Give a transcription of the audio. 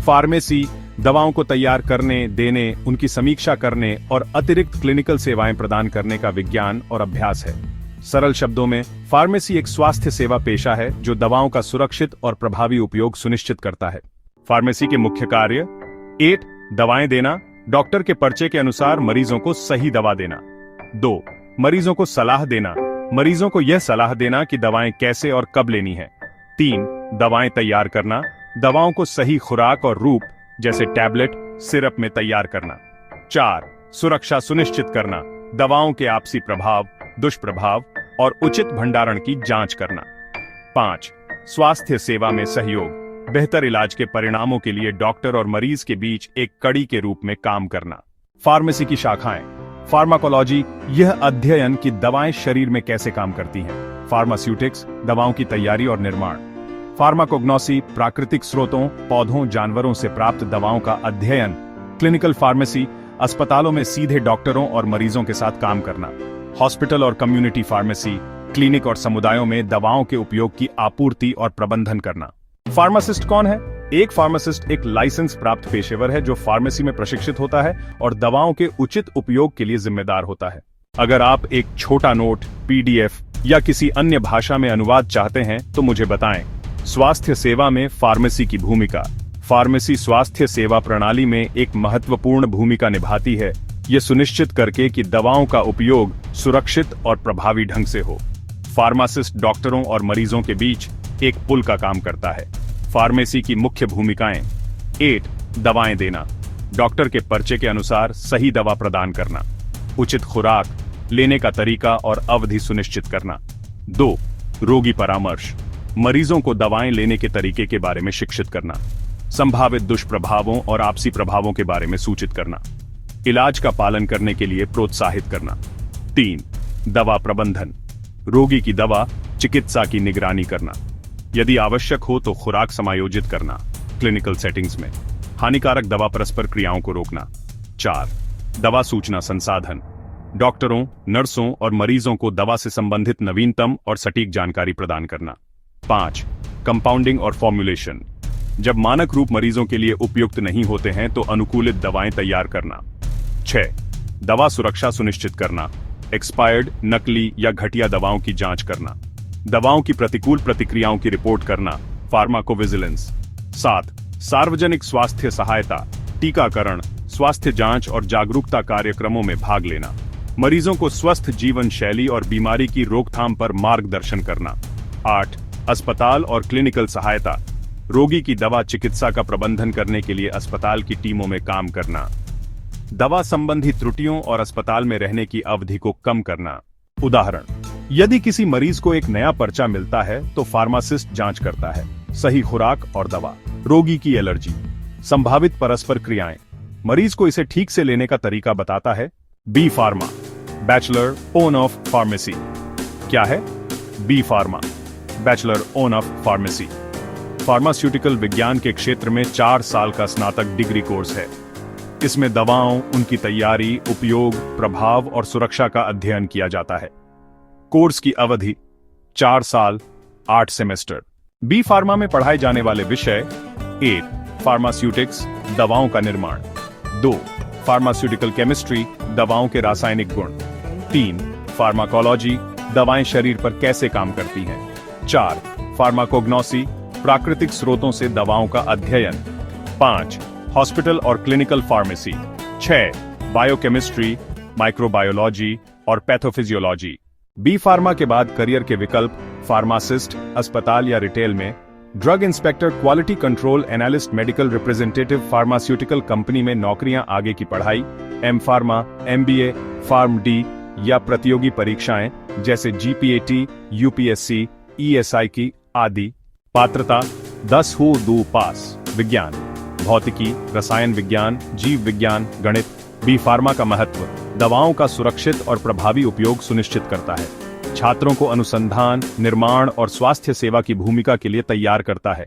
Pharmacy दवाओं को तैयार करने, देने, उनकी समीक्षा करने और अतिरिक्त क्लिनिकल सेवाएं प्रदान करने का विज्ञान और अभ्यास है। सरल शब्दों में, फार्मेसी एक स्वास्थ्य सेवा पेशा है जो दवाओं का सुरक्षित और प्रभावी उपयोग सुनिश्चित करता है। फार्मेसी के मुख्य कार्य: 1. दवाएं देना, डॉक्टर के पर्चे के अनुसार मरीजों को सही दवा देना। 2. मरीजों को सलाह देना, मरीजों को यह सलाह देना कि दवाएं कैसे और कब लेनी है। 3. दवाएं तैयार करना, दवाओं को सही खुराक और रूप जैसे टैबलेट, सिरप में तैयार करना। 4. सुरक्षा सुनिश्चित करना, दवाओं के आपसी प्रभाव, दुष्प्रभाव और उचित भंडारण की जांच करना। 5. स्वास्थ्य सेवा में सहयोग, बेहतर इलाज के परिणामों के लिए डॉक्टर और मरीज के बीच एक कड़ी के रूप में काम करना। फार्मेसी की शाखाएं: फार्माकोलॉजी, यह अध्ययन कि दवाएं शरीर में कैसे काम करती हैं। फार्मास्यूटिक्स, दवाओं की तैयारी और निर्माण। फार्माकोग्नोसी, प्राकृतिक स्रोतों, पौधों, जानवरों से प्राप्त दवाओं का अध्ययन। क्लिनिकल फार्मेसी, अस्पतालों में सीधे डॉक्टरों और मरीजों के साथ काम करना। हॉस्पिटल और कम्युनिटी फार्मेसी, क्लिनिक और समुदायों में दवाओं के उपयोग की आपूर्ति और प्रबंधन करना। फार्मासिस्ट कौन है? एक फार्मासिस्ट एक लाइसेंस प्राप्त पेशेवर है जो फार्मेसी में प्रशिक्षित होता है और दवाओं के उचित उपयोग के लिए जिम्मेदार होता है। अगर आप एक छोटा नोट, PDF या किसी अन्य भाषा में अनुवाद चाहते हैं तो मुझे बताएं। स्वास्थ्य सेवा में फार्मेसी की भूमिका। फार्मेसी स्वास्थ्य सेवा प्रणाली में एक महत्वपूर्ण भूमिका निभाती है, ये सुनिश्चित करके कि दवाओं का उपयोग सुरक्षित और प्रभावी ढंग से हो। फार्मासिस्ट डॉक्टरों और मरीजों के बीच एक पुल का काम करता है। फार्मेसी की मुख्य भूमिकाएं: 1. दवाएं देना, डॉक्टर के पर्चे के अनुसार सही दवा प्रदान करना। उचित खुराक, लेने का तरीका और अवधि सुनिश्चित करना। 2. रोगी परामर्श, मरीजों को दवाएं लेने के तरीके के बारे में शिक्षित करना। संभावित दुष्प्रभावों और आपसी प्रभावों के बारे में सूचित करना। इलाज का पालन करने के लिए प्रोत्साहित करना। 3. दवा प्रबंधन, रोगी की दवा, चिकित्सा की निगरानी करना। यदि आवश्यक हो तो खुराक समायोजित करना। क्लिनिकल सेटिंग्स में हानिकारक दवा परस्पर क्रियाओं को रोकना। 4. दवा सूचना संसाधन, डॉक्टरों, नर्सों और मरीजों को दवा से संबंधित नवीनतम और सटीक जानकारी प्रदान करना। 5. कंपाउंडिंग और फॉर्मुलेशन, जब मानक रूप मरीजों के लिए उपयुक्त नहीं होते हैं तो अनुकूलित दवाएं तैयार करना। 6. दवा सुरक्षा सुनिश्चित करना, एक्सपायर्ड, नकली या घटिया दवाओं की जांच करना। दवाओं की प्रतिकूल प्रतिक्रियाओं की रिपोर्ट करना, फार्माकोविजिलेंस। 7. सार्वजनिक स्वास्थ्य सहायता, टीकाकरण, स्वास्थ्य जांच और जागरूकता कार्यक्रमों में भाग लेना। मरीजों को स्वस्थ जीवन शैली और बीमारी की रोकथाम पर मार्गदर्शन करना। 8. अस्पताल और क्लिनिकल सहायता, रोगी की दवा चिकित्सा का प्रबंधन करने के लिए अस्पताल की टीमों में काम करना। दवा संबंधी त्रुटियों और अस्पताल में रहने की अवधि को कम करना। उदाहरण: यदि किसी मरीज को एक नया पर्चा मिलता है तो फार्मासिस्ट जांच करता है। सही खुराक और दवा। रोगी की एलर्जी, संभावित परस्पर क्रियाएं, मरीज को इसे ठीक से लेने का तरीका बताता है। B pharma, bachelor on of pharmacy. क्या है B pharma? Bachelor on of pharmacy pharmaceutical विज्ञान के क्षेत्र में 4 साल का स्नातक डिग्री कोर्स है। इसमें दवाओं, उनकी तैयारी, उपयोग, प्रभाव और सुरक्षा का अध्ययन किया जाता है। कोर्स की अवधि 4 साल, 8 सेमेस्टर। बी फार्मा में पढ़ाए जाने वाले विषय: 1. फार्मास्यूटिक्स, दवाओं का निर्माण। 2. फार्मास्यूटिकल केमिस्ट्री, दवाओं के रासायनिक गुण। 3. फार्माकोलॉजी, दवाएं शरीर पर कैसे काम करती हैं। 4. फार्माकोग्नोसी, प्राकृतिक स्रोतों से दवाओं का अध्ययन। 5. हॉस्पिटल और क्लिनिकल फार्मेसी। 6. बायोकेमिस्ट्री, माइक्रोबायोलॉजी और पैथोफिजियोलॉजी। बी फार्मा के बाद करियर के विकल्प: फार्मासिस्ट, अस्पताल या रिटेल में, drug inspector, quality control analyst, medical representative, pharmaceutical company में नौकरियां, आगे की पढ़ाई, M pharma, MBA, pharm D या प्रतियोगी परीक्षाएं जैसे GPAT, UPSC, ESI की आदि। पात्रता: 10 हो 2 पास। विज्ञान: भौतिकी, रसायन विज्ञान, जीव विज्ञान, गणित। बी फार्मा का महत्व: दवाओं का सुरक्षित और प्रभावी उपयोग सुनिश्चित करता है। छात्रों को अनुसंधान, निर्माण और स्वास्थ्य सेवा की भूमिका के लिए तैयार करता है।